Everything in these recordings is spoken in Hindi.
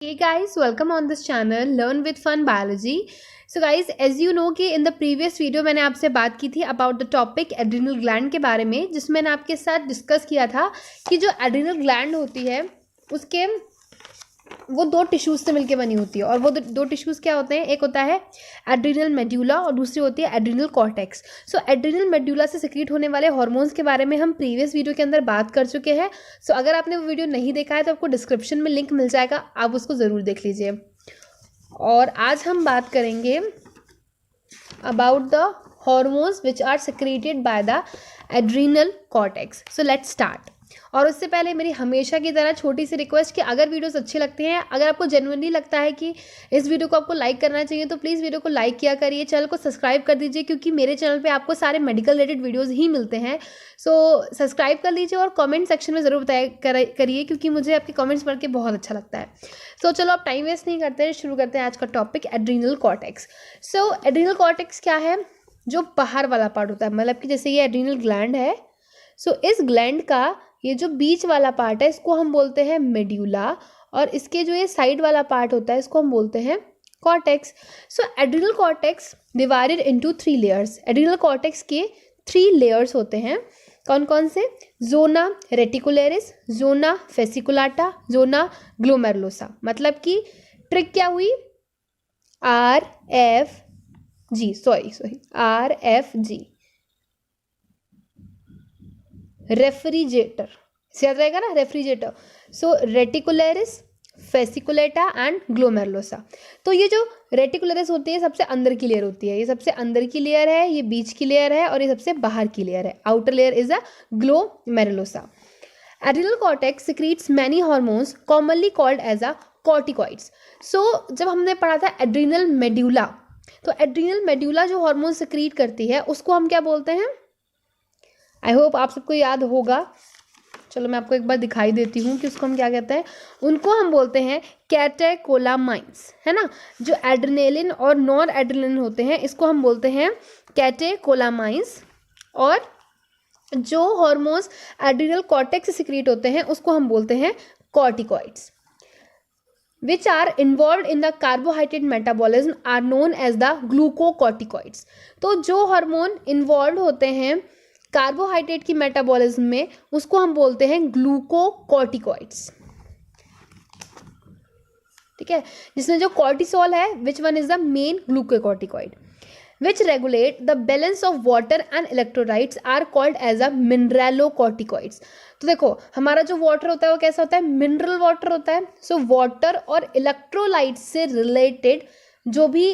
Hey guys, welcome on this channel Learn with Fun Biology. So guys, as you know कि in the previous video मैंने आपसे बात की थी about the topic adrenal gland के बारे में, जिसमें मैंने आपके साथ डिस्कस किया था कि जो adrenal gland होती है उसके वो दो टिश्यूज़ से मिलकर बनी होती है। और वो दो टिश्यूज़ क्या होते हैं, एक होता है एड्रिनल मेड्यूला और दूसरी होती है adrenal cortex. So adrenal medulla से सिक्रीट होने वाले हार्मोन्स के बारे में हम प्रीवियस वीडियो के अंदर बात कर चुके हैं। सो अगर आपने वो वीडियो नहीं देखा है तो आपको डिस्क्रिप्शन में लिंक मिल जाएगा, आप उसको ज़रूर देख लीजिए। और आज हम बात करेंगे about the hormones which are secreted by the adrenal cortex. So let's start. और उससे पहले मेरी हमेशा की तरह छोटी सी रिक्वेस्ट कि अगर वीडियोस अच्छे लगते हैं, अगर आपको जेन्युइनली लगता है कि इस वीडियो को आपको लाइक करना चाहिए, तो प्लीज़ वीडियो को लाइक किया करिए, चैनल को सब्सक्राइब कर दीजिए, क्योंकि मेरे चैनल पे आपको सारे मेडिकल रिलेटेड वीडियोस ही मिलते हैं। सो सब्सक्राइब कर लीजिए और कमेंट सेक्शन में ज़रूर बताया करिए, क्योंकि मुझे आपके कमेंट्स पढ़ के बहुत अच्छा लगता है। सो चलो अब टाइम वेस्ट नहीं करते हैं, शुरू करते हैं आज का topic adrenal cortex. So adrenal cortex क्या है? जो बाहर वाला पार्ट होता है, मतलब कि जैसे ये एड्रिनल ग्लैंड है, सो इस ग्लैंड का ये जो बीच वाला पार्ट है इसको हम बोलते हैं मेड्यूला, और इसके जो ये साइड वाला पार्ट होता है इसको हम बोलते हैं cortex. So adrenal cortex divided into 3 layers. Adrenal cortex के 3 लेयर्स होते हैं। कौन कौन से? Zona reticularis, zona fasciculata, zona glomerulosa. मतलब कि ट्रिक क्या हुई? RFG रेफ्रिजरेटर से याद रहेगा ना, refrigerator. So reticularis, fasciculata and glomerulosa. तो ये जो रेटिकुलरिस होती है सबसे अंदर की लेयर होती है, ये सबसे अंदर की लेयर है, ये बीच की लेयर है और ये सबसे बाहर की लेयर है। Outer layer is a glomerulosa. Adrenal cortex secretes many hormones commonly called as a corticoids. So जब हमने पढ़ा था एड्रिनल मेड्यूला, तो एड्रिनल मेड्यूला जो हार्मोन सिक्रीट करती है उसको हम क्या बोलते हैं? आई होप आप सबको याद होगा। चलो मैं आपको एक बार दिखाई देती हूँ कि उसको हम क्या कहते हैं। उनको हम बोलते हैं कैटेकोलामाइंस, है ना। जो एड्रेनालिन और नॉन एड्रेनालिन होते हैं इसको हम बोलते हैं कैटेकोलामाइंस। और जो हार्मोन्स एड्रिनल कॉर्टेक्स से सिक्रीट होते हैं उसको हम बोलते हैं corticoids, which are involved in the carbohydrate metabolism are known as the glucocorticoids। तो जो हार्मोन इन्वॉल्व होते हैं कार्बोहाइड्रेट की मेटाबॉलिज्म में उसको हम बोलते हैं ग्लूकोकॉर्टिकॉइड्स। ठीक है, जिसमें जो कॉर्टिसोल है, which one is the main glucocorticoid, which regulate the balance of water and electrolytes are called as a mineralocorticoids। तो देखो हमारा जो वाटर होता है वो कैसा होता है? मिनरल वाटर होता है। सो वाटर और इलेक्ट्रोलाइट्स से रिलेटेड जो भी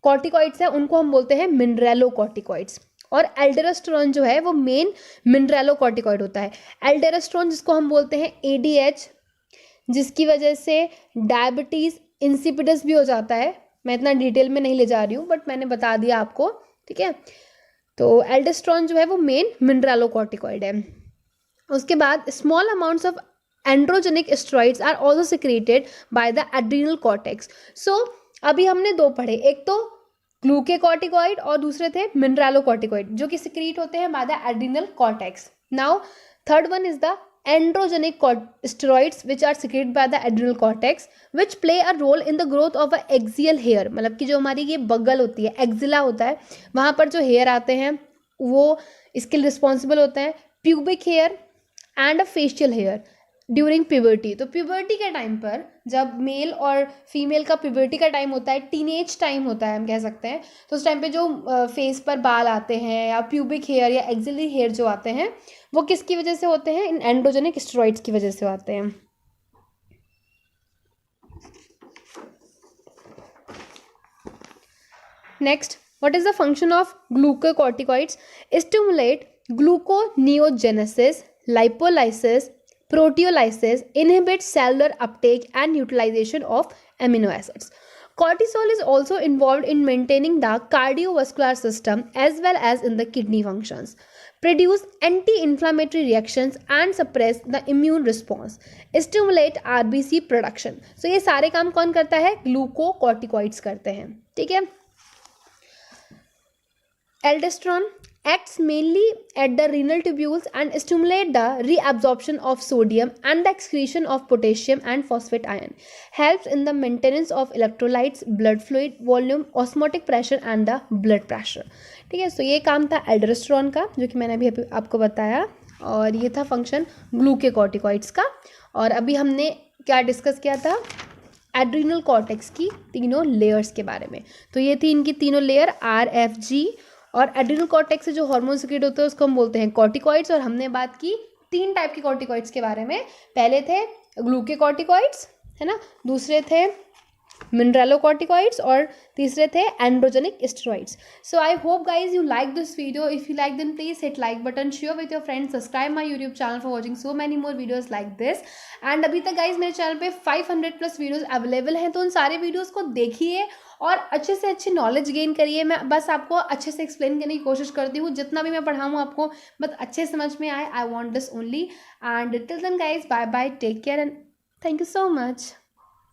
कॉर्टिकॉइड्स है उनको हम बोलते हैं मिनरलोकॉर्टिकॉइड्स। और एल्डोस्टेरोन जो है वो मेन मिनरलोकॉर्टिकॉइड होता है। एल्डोस्टेरोन जिसको हम बोलते हैं ADH, जिसकी वजह से डायबिटीज़ इंसिपिडस भी हो जाता है। मैं इतना डिटेल में नहीं ले जा रही हूँ, बट मैंने बता दिया आपको, ठीक है। तो एल्डोस्टेरोन जो है वो मेन मिनरलोकॉर्टिकॉइड है। उसके बाद small amounts of androgenic steroids are also secreted by the adrenal cortex. So अभी हमने 2 पढ़े, एक तो ग्लूकोकॉर्टिकॉइड और दूसरे थे मिनरलोकॉर्टिकॉइड, जो कि सिक्रीट होते हैं bye the adrenal cortex. Now third one is the androgenic steroids which are secreted by the adrenal cortex which play a role in the growth of a axial hair। मतलब कि जो हमारी ये बगल होती है, एक्जिला होता है, वहाँ पर जो हेयर आते हैं वो इसके लिए रिस्पॉन्सिबल होते हैं। Pubic hair and a facial hair during puberty. तो प्यूबर्टी के टाइम पर, जब मेल और फीमेल का प्यूबर्टी का टाइम होता है, टीनेज टाइम होता है हम कह सकते हैं, तो उस टाइम पे जो फेस पर बाल आते हैं या प्यूबिक हेयर या एक्सिलरी हेयर जो आते हैं वो किसकी वजह से होते हैं? इन एंड्रोजेनिक स्टेरॉइड्स की वजह से आते हैं। Next, what is the function of glucocorticoids? Stimulate gluconeogenesis, lipolysis, proteolysis, inhibits cellular uptake and utilization of amino acids. Cortisol is also involved in maintaining the cardiovascular system as well as in the kidney functions, produce anti-inflammatory reactions and suppress the immune response, stimulate RBC production। So ये सारे काम कौन करता है? ग्लूकोकॉर्टिकॉइड्स करते हैं, ठीक है। Aldosterone acts mainly at the renal tubules and stimulate the reabsorption of sodium and the excretion of potassium and phosphate ion, helps in the maintenance of electrolytes, blood fluid volume, osmotic pressure and the blood pressure. ठीक है, सो ये काम था एल्डोस्टेरोन का जो कि मैंने अभी आपको बताया, और ये था फंक्शन ग्लूकोकॉर्टिकॉइड्स का। और अभी हमने क्या डिस्कस किया था, एड्रीनल कॉर्टेक्स की तीनों लेयर्स के बारे में। तो ये थी इनकी तीनों लेयर RFG, और एड्रीनल कॉर्टेक्स से जो हार्मोन सिक्रेट होते हैं उसको हम बोलते हैं कॉर्टिकॉइड्स। और हमने बात की 3 टाइप के कॉर्टिकॉइड्स के बारे में। पहले थे ग्लूकोकॉर्टिकॉइड्स, है ना, दूसरे थे mineralocorticoids, और तीसरे थे androgenic steroids. So I hope guys you like this video. If you like then please hit like button, share with your friends, subscribe my YouTube channel for watching so many more videos like this. And अभी तक गाइज मेरे चैनल पे 500+ वीडियोस अवेलेबल हैं, तो उन सारे वीडियोस को देखिए और अच्छे से अच्छी नॉलेज गेन करिए। मैं बस आपको अच्छे से एक्सप्लेन करने की कोशिश करती हूँ, जितना भी मैं पढ़ाऊँ आपको बस अच्छे समझ में आए। I want this only. And till then guys, bye bye, take care and thank you so much.